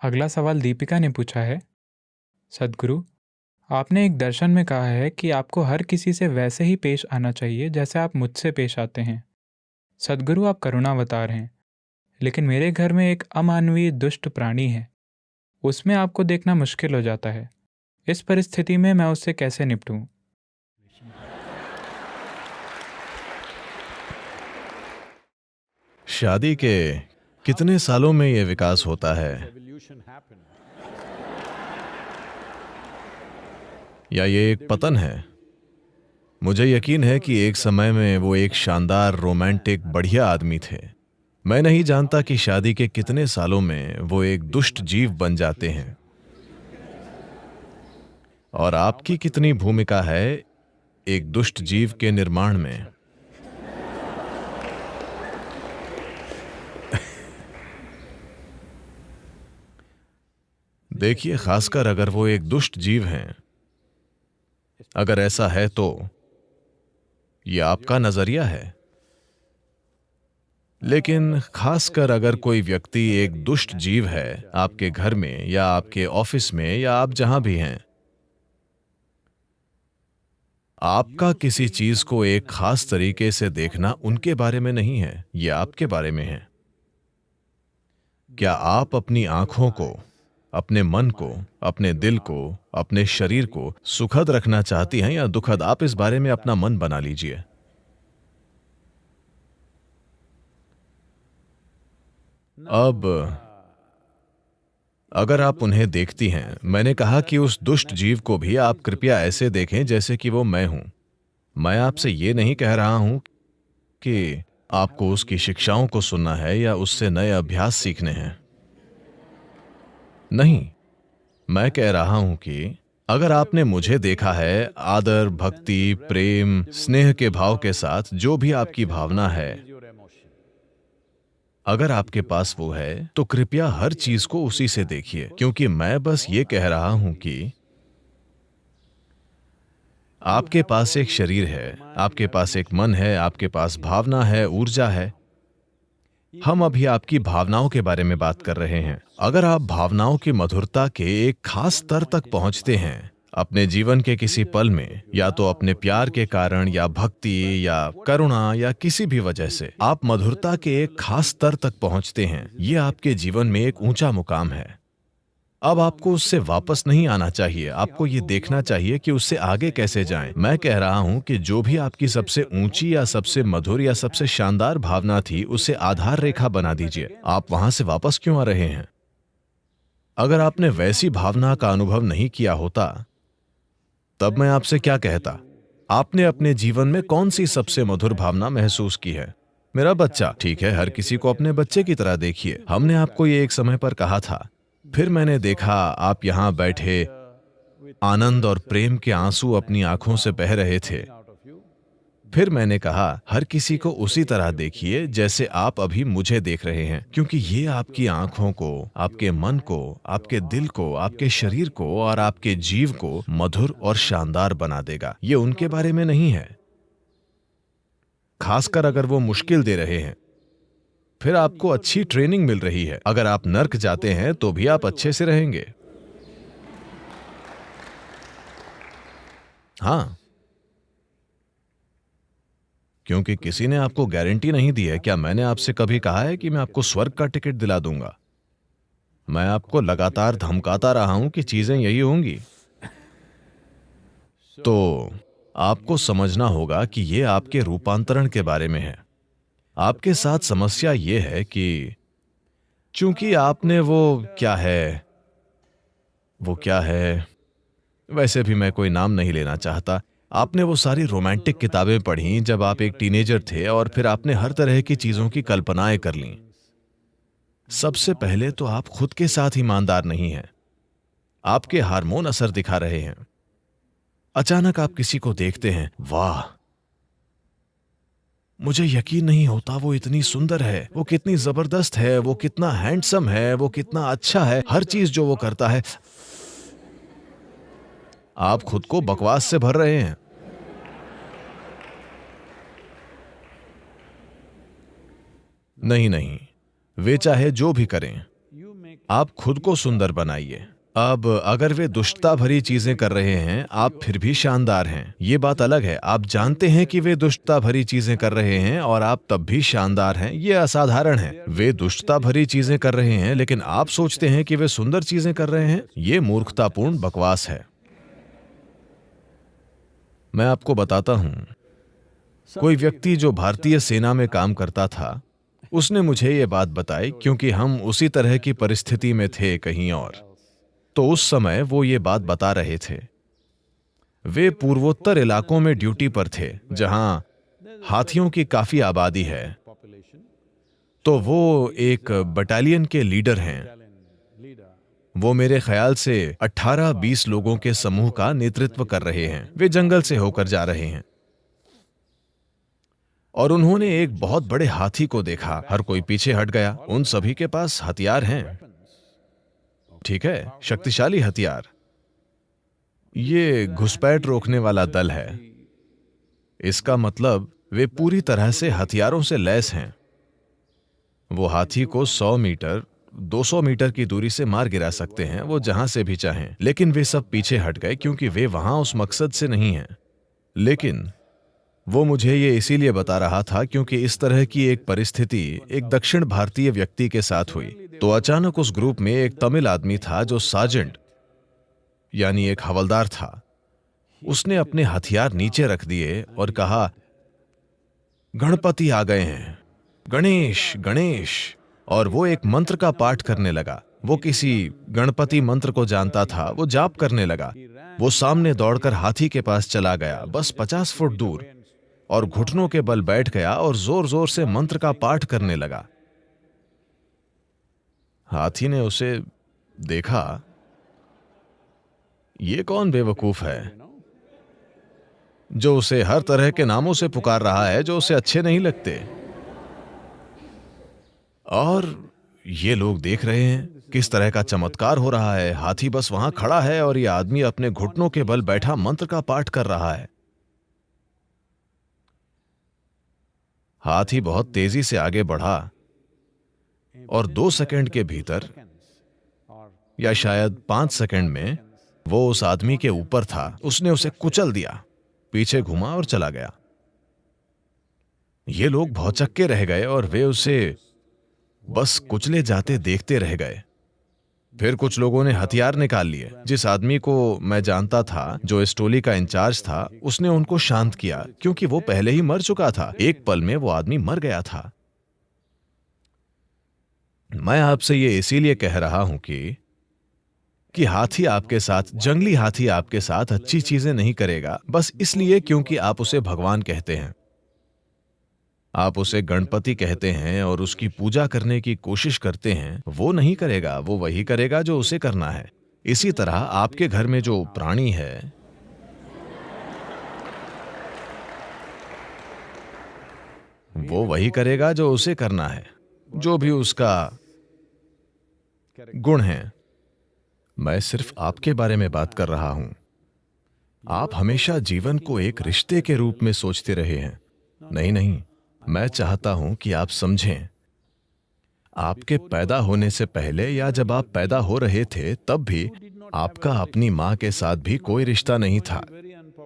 अगला सवाल दीपिका ने पूछा है, सद्गुरु, आपने एक दर्शन में कहा है कि आपको हर किसी से वैसे ही पेश आना चाहिए जैसे आप मुझसे पेश आते हैं। सद्गुरु, आप करुणावतार हैं, लेकिन मेरे घर में एक अमानवीय दुष्ट प्राणी है। उसमें आपको देखना मुश्किल हो जाता है। इस परिस्थिति में मैं उससे कैसे निपटूं? शादी के कितने सालों में यह विकास होता है, या ये एक पतन है? मुझे यकीन है कि एक समय में वो एक शानदार, रोमांटिक, बढ़िया आदमी थे। मैं नहीं जानता कि शादी के कितने सालों में वो एक दुष्ट जीव बन जाते हैं। और आपकी कितनी भूमिका है एक दुष्ट जीव के निर्माण में? देखिए, खासकर अगर वो एक दुष्ट जीव हैं, अगर ऐसा है तो ये आपका नजरिया है। लेकिन खासकर अगर कोई व्यक्ति एक दुष्ट जीव है आपके घर में या आपके ऑफिस में या आप जहां भी हैं, आपका किसी चीज को एक खास तरीके से देखना उनके बारे में नहीं है, यह आपके बारे में है। क्या आप अपनी आंखों को, अपने मन को, अपने दिल को, अपने शरीर को सुखद रखना चाहती हैं या दुखद? आप इस बारे में अपना मन बना लीजिए। अब अगर आप उन्हें देखती हैं, मैंने कहा कि उस दुष्ट जीव को भी आप कृपया ऐसे देखें जैसे कि वो मैं हूं। मैं आपसे ये नहीं कह रहा हूं कि आपको उसकी शिक्षाओं को सुनना है या उससे नए अभ्यास सीखने हैं। नहीं, मैं कह रहा हूं कि अगर आपने मुझे देखा है आदर, भक्ति, प्रेम, स्नेह के भाव के साथ, जो भी आपकी भावना है, अगर आपके पास वो है तो कृपया हर चीज को उसी से देखिए। क्योंकि मैं बस ये कह रहा हूं कि आपके पास एक शरीर है, आपके पास एक मन है, आपके पास भावना है, ऊर्जा है। हम अभी आपकी भावनाओं के बारे में बात कर रहे हैं। अगर आप भावनाओं की मधुरता के एक खास स्तर तक पहुंचते हैं अपने जीवन के किसी पल में, या तो अपने प्यार के कारण या भक्ति या करुणा या किसी भी वजह से आप मधुरता के एक खास स्तर तक पहुंचते हैं, यह आपके जीवन में एक ऊंचा मुकाम है। अब आपको उससे वापस नहीं आना चाहिए। आपको ये देखना चाहिए कि उससे आगे कैसे जाएं। मैं कह रहा हूं कि जो भी आपकी सबसे ऊंची या सबसे मधुर या सबसे शानदार भावना थी, उसे आधार रेखा बना दीजिए। आप वहां से वापस क्यों आ रहे हैं? अगर आपने वैसी भावना का अनुभव नहीं किया होता, तब मैं आपसे क्या कहता? आपने अपने जीवन में कौन सी सबसे मधुर भावना महसूस की है? मेरा बच्चा। ठीक है, हर किसी को अपने बच्चे की तरह देखिए। हमने आपको ये एक समय पर कहा था। फिर मैंने देखा आप यहां बैठे आनंद और प्रेम के आंसू अपनी आंखों से बह रहे थे। फिर मैंने कहा हर किसी को उसी तरह देखिए जैसे आप अभी मुझे देख रहे हैं, क्योंकि ये आपकी आंखों को, आपके मन को, आपके दिल को, आपके शरीर को और आपके जीव को मधुर और शानदार बना देगा। ये उनके बारे में नहीं है। खासकर अगर वो मुश्किल दे रहे हैं, फिर आपको अच्छी ट्रेनिंग मिल रही है। अगर आप नर्क जाते हैं तो भी आप अच्छे से रहेंगे। हाँ, क्योंकि किसी ने आपको गारंटी नहीं दी है। क्या मैंने आपसे कभी कहा है कि मैं आपको स्वर्ग का टिकट दिला दूंगा? मैं आपको लगातार धमकाता रहा हूं कि चीजें यही होंगी। तो आपको समझना होगा कि यह आपके रूपांतरण के बारे में है। आपके साथ समस्या यह है कि चूंकि आपने वो क्या है, वैसे भी मैं कोई नाम नहीं लेना चाहता। आपने वो सारी रोमांटिक किताबें पढ़ी जब आप एक टीनेजर थे और फिर आपने हर तरह की चीजों की कल्पनाएं कर लीं। सबसे पहले तो आप खुद के साथ ईमानदार नहीं हैं। आपके हार्मोन असर दिखा रहे हैं। अचानक आप किसी को देखते हैं, वाह, मुझे यकीन नहीं होता वो इतनी सुंदर है, वो कितनी जबरदस्त है, वो कितना हैंडसम है, वो कितना अच्छा है, हर चीज जो वो करता है। आप खुद को बकवास से भर रहे हैं। नहीं नहीं, वे चाहे जो भी करें, आप खुद को सुंदर बनाइए। अब अगर वे दुष्टता भरी चीजें कर रहे हैं, आप फिर भी शानदार हैं। ये बात अलग है। आप जानते हैं कि वे दुष्टता भरी चीजें कर रहे हैं और आप तब भी शानदार हैं। ये असाधारण है। वे दुष्टता भरी चीजें कर रहे हैं लेकिन आप सोचते हैं कि वे सुंदर चीजें कर रहे हैं। ये मूर्खतापूर्ण बकवास है। मैं आपको बताता हूं, कोई व्यक्ति जो भारतीय सेना में काम करता था, उसने मुझे ये बात बताई क्योंकि हम उसी तरह की परिस्थिति में थे कहीं और। तो उस समय वो ये बात बता रहे थे। वे पूर्वोत्तर इलाकों में ड्यूटी पर थे जहां हाथियों की काफी आबादी है। तो वो एक बटालियन के लीडर हैं। वो मेरे ख्याल से 18-20 लोगों के समूह का नेतृत्व कर रहे हैं। वे जंगल से होकर जा रहे हैं और उन्होंने एक बहुत बड़े हाथी को देखा। हर कोई पीछे हट गया। उन सभी के पास हथियार हैं, ठीक है, शक्तिशाली हथियार। ये घुसपैठ रोकने वाला दल है। इसका मतलब वे पूरी तरह से हथियारों से लैस हैं। वो हाथी को 100 मीटर, 200 मीटर की दूरी से मार गिरा सकते हैं, वो जहां से भी चाहें। लेकिन वे सब पीछे हट गए क्योंकि वे वहां उस मकसद से नहीं हैं। लेकिन वो मुझे ये इसीलिए बता रहा था क्योंकि इस तरह की एक परिस्थिति एक दक्षिण भारतीय व्यक्ति के साथ हुई। तो अचानक उस ग्रुप में एक तमिल आदमी था जो सार्जेंट यानी एक हवलदार था। उसने अपने हथियार नीचे रख दिए और कहा, गणपति आ गए हैं, गणेश गणेश। और वो एक मंत्र का पाठ करने लगा। वो किसी गणपति मंत्र को जानता था। वो जाप करने लगा। वो सामने दौड़कर हाथी के पास चला गया, बस 50 फुट दूर, और घुटनों के बल बैठ गया और जोर जोर से मंत्र का पाठ करने लगा। हाथी ने उसे देखा। ये कौन बेवकूफ है जो उसे हर तरह के नामों से पुकार रहा है जो उसे अच्छे नहीं लगते। और ये लोग देख रहे हैं किस तरह का चमत्कार हो रहा है। हाथी बस वहां खड़ा है और ये आदमी अपने घुटनों के बल बैठा मंत्र का पाठ कर रहा है। हाथी बहुत तेजी से आगे बढ़ा और 2 सेकंड के भीतर या शायद 5 सेकंड में वो उस आदमी के ऊपर था। उसने उसे कुचल दिया, पीछे घुमा और चला गया। ये लोग भौचक्के रह गए और वे उसे बस कुचले जाते देखते रह गए। फिर कुछ लोगों ने हथियार निकाल लिए। जिस आदमी को मैं जानता था, जो इस टोली का इंचार्ज था, उसने उनको शांत किया क्योंकि वो पहले ही मर चुका था। एक पल में वो आदमी मर गया था। मैं आपसे ये इसीलिए कह रहा हूं कि हाथी आपके साथ, जंगली हाथी आपके साथ अच्छी चीजें नहीं करेगा बस इसलिए क्योंकि आप उसे भगवान कहते हैं, आप उसे गणपति कहते हैं और उसकी पूजा करने की कोशिश करते हैं। वो नहीं करेगा। वो वही करेगा जो उसे करना है। इसी तरह आपके घर में जो प्राणी है, वो वही करेगा जो उसे करना है, जो भी उसका गुण है। मैं सिर्फ आपके बारे में बात कर रहा हूं। आप हमेशा जीवन को एक रिश्ते के रूप में सोचते रहे हैं। नहीं नहीं, मैं चाहता हूं कि आप समझें, आपके पैदा होने से पहले या जब आप पैदा हो रहे थे तब भी आपका अपनी मां के साथ भी कोई रिश्ता नहीं था।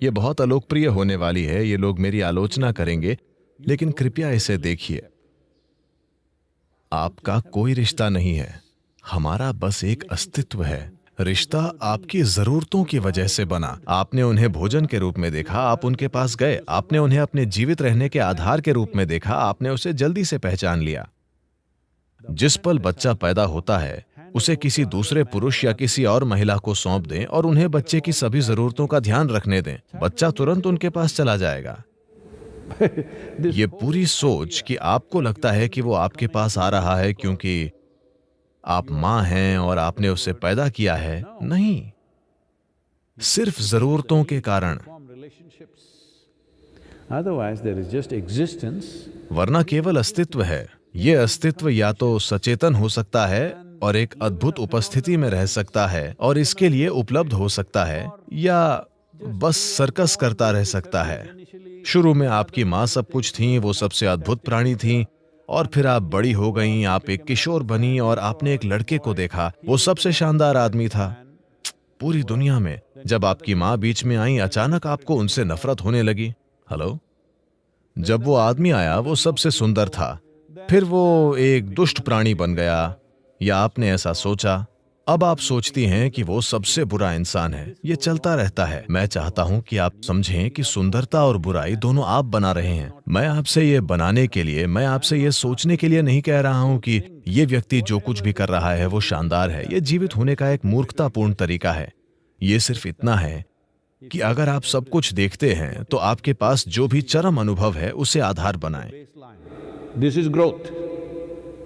यह बहुत अलोकप्रिय होने वाली है, ये लोग मेरी आलोचना करेंगे, लेकिन कृपया इसे देखिए। आपका कोई रिश्ता नहीं है, हमारा बस एक अस्तित्व है। रिश्ता आपकी जरूरतों की वजह से बना। आपने उन्हें भोजन के रूप में देखा, आप उनके पास गए। आपने उन्हें अपने जीवित रहने के आधार के रूप में देखा, आपने उसे जल्दी से पहचान लिया। जिस पल बच्चा पैदा होता है, उसे किसी दूसरे पुरुष या किसी और महिला को सौंप दें और उन्हें बच्चे की सभी जरूरतों का ध्यान रखने दें, बच्चा तुरंत उनके पास चला जाएगा। ये पूरी सोच कि आपको लगता है कि वो आपके पास आ रहा है क्योंकि आप मां हैं और आपने उसे पैदा किया है, नहीं, सिर्फ जरूरतों के कारण। वरना केवल अस्तित्व है। यह अस्तित्व या तो सचेतन हो सकता है और एक अद्भुत उपस्थिति में रह सकता है और इसके लिए उपलब्ध हो सकता है, या बस सर्कस करता रह सकता है। शुरू में आपकी मां सब कुछ थी, वो सबसे अद्भुत प्राणी थी, और फिर आप बड़ी हो गईं, आप एक किशोर बनी और आपने एक लड़के को देखा, वो सबसे शानदार आदमी था पूरी दुनिया में। जब आपकी माँ बीच में आई, अचानक आपको उनसे नफरत होने लगी। हेलो? जब वो आदमी आया, वो सबसे सुंदर था, फिर वो एक दुष्ट प्राणी बन गया, या आपने ऐसा सोचा। अब आप सोचती हैं कि वो सबसे बुरा इंसान है। ये चलता रहता है। मैं चाहता हूं कि आप समझें कि सुंदरता और बुराई दोनों आप बना रहे हैं। मैं आपसे ये बनाने के लिए, मैं आपसे ये सोचने के लिए नहीं कह रहा हूं कि ये व्यक्ति जो कुछ भी कर रहा है वो शानदार है। ये जीवित होने का एक मूर्खतापूर्ण तरीका है। ये सिर्फ इतना है कि अगर आप सब कुछ देखते हैं तो आपके पास जो भी चरम अनुभव है उसे आधार बनाएं। This is growth.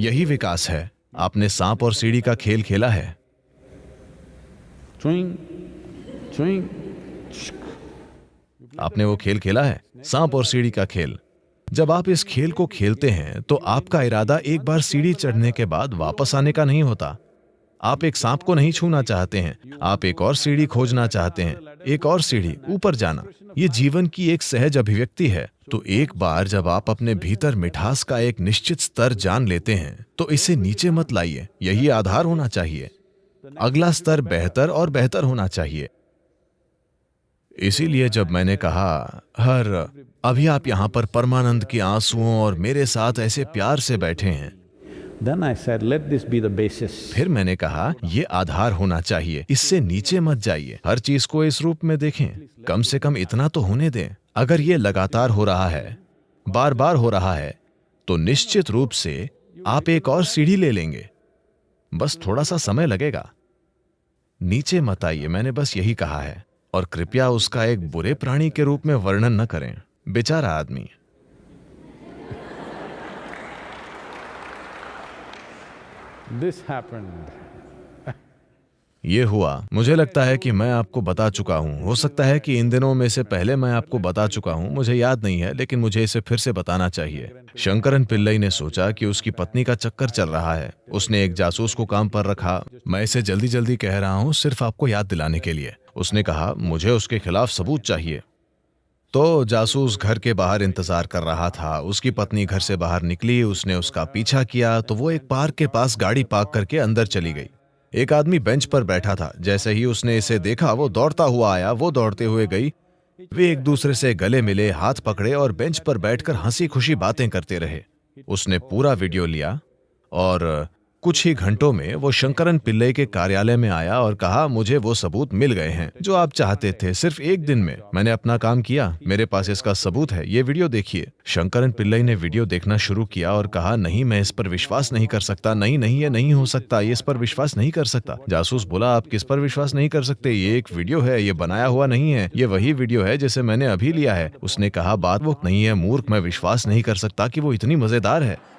यही विकास है। आपने सांप और सीढ़ी का खेल खेला है? Swing, swing. आपने वो खेल खेला है, सांप और सीढ़ी का खेल? जब आप इस खेल को खेलते हैं तो आपका इरादा एक बार सीढ़ी चढ़ने के बाद वापस आने का नहीं होता। आप एक सांप को नहीं छूना चाहते हैं, आप एक और सीढ़ी खोजना चाहते हैं, एक और सीढ़ी ऊपर जाना। ये जीवन की एक सहज अभिव्यक्ति है। तो एक बार जब आप अपने भीतर मिठास का एक निश्चित स्तर जान लेते हैं तो इसे नीचे मत लाइए। यही आधार होना चाहिए। अगला स्तर बेहतर और बेहतर होना चाहिए। इसीलिए जब मैंने कहा अभी आप यहां पर परमानंद के आंसुओं और मेरे साथ ऐसे प्यार से बैठे हैं, Then I said, let this be the basis. फिर मैंने कहा ये आधार होना चाहिए, इससे नीचे मत जाइए। हर चीज को इस रूप में देखें, कम से कम इतना तो होने दें। अगर ये लगातार हो रहा है, बार बार हो रहा है, तो निश्चित रूप से आप एक और सीढ़ी ले लेंगे। बस थोड़ा सा समय लगेगा। नीचे मत आइए, मैंने बस यही कहा है। और कृपया उसका एक बुरे प्राणी के रूप में वर्णन न करें। बेचारा आदमी। This happened. ये हुआ। मुझे लगता है कि मैं आपको बता चुका हूं। हो सकता है कि इन दिनों में से पहले मैं आपको बता चुका हूं, मुझे याद नहीं है, लेकिन मुझे इसे फिर से बताना चाहिए। शंकरन पिल्लई ने सोचा कि उसकी पत्नी का चक्कर चल रहा है। उसने एक जासूस को काम पर रखा। मैं इसे जल्दी जल्दी कह रहा हूं, सिर्फ आपको याद दिलाने के लिए। उसने कहा, मुझे उसके खिलाफ सबूत चाहिए। तो जासूस घर के बाहर इंतजार कर रहा था। उसकी पत्नी घर से बाहर निकली, उसने उसका पीछा किया तो वो एक पार्क के पास गाड़ी पार्क करके अंदर चली गई। एक आदमी बेंच पर बैठा था। जैसे ही उसने इसे देखा, वो दौड़ता हुआ आया। वो दौड़ते हुए गई। वे एक दूसरे से गले मिले, हाथ पकड़े और बेंच पर बैठकर हंसी खुशी बातें करते रहे। उसने पूरा वीडियो लिया और कुछ ही घंटों में वो शंकरन पिल्लई के कार्यालय में आया और कहा, मुझे वो सबूत मिल गए हैं जो आप चाहते थे। सिर्फ एक दिन में मैंने अपना काम किया। मेरे पास इसका सबूत है। ये वीडियो देखिए। शंकरन पिल्लई ने वीडियो देखना शुरू किया और कहा, नहीं, मैं इस पर विश्वास नहीं कर सकता। नहीं नहीं, ये नहीं हो सकता। ये इस पर विश्वास नहीं कर सकता। जासूस बोला, आप किस पर विश्वास नहीं कर सकते? ये एक वीडियो है, ये बनाया हुआ नहीं है। ये वही वीडियो है जिसे मैंने अभी लिया है। उसने कहा, बात वो नहीं है मूर्ख, मैं विश्वास नहीं कर सकता कि वो इतनी मजेदार है।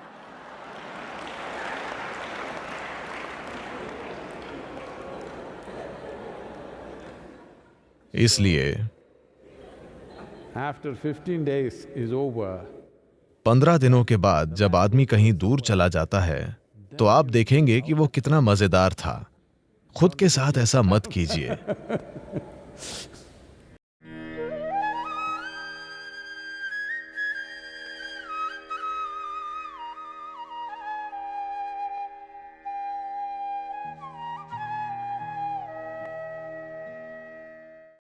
इसलिए After 15 days is over, 15 दिनों के बाद जब आदमी कहीं दूर चला जाता है तो आप देखेंगे कि वो कितना मजेदार था। खुद के साथ ऐसा मत कीजिए।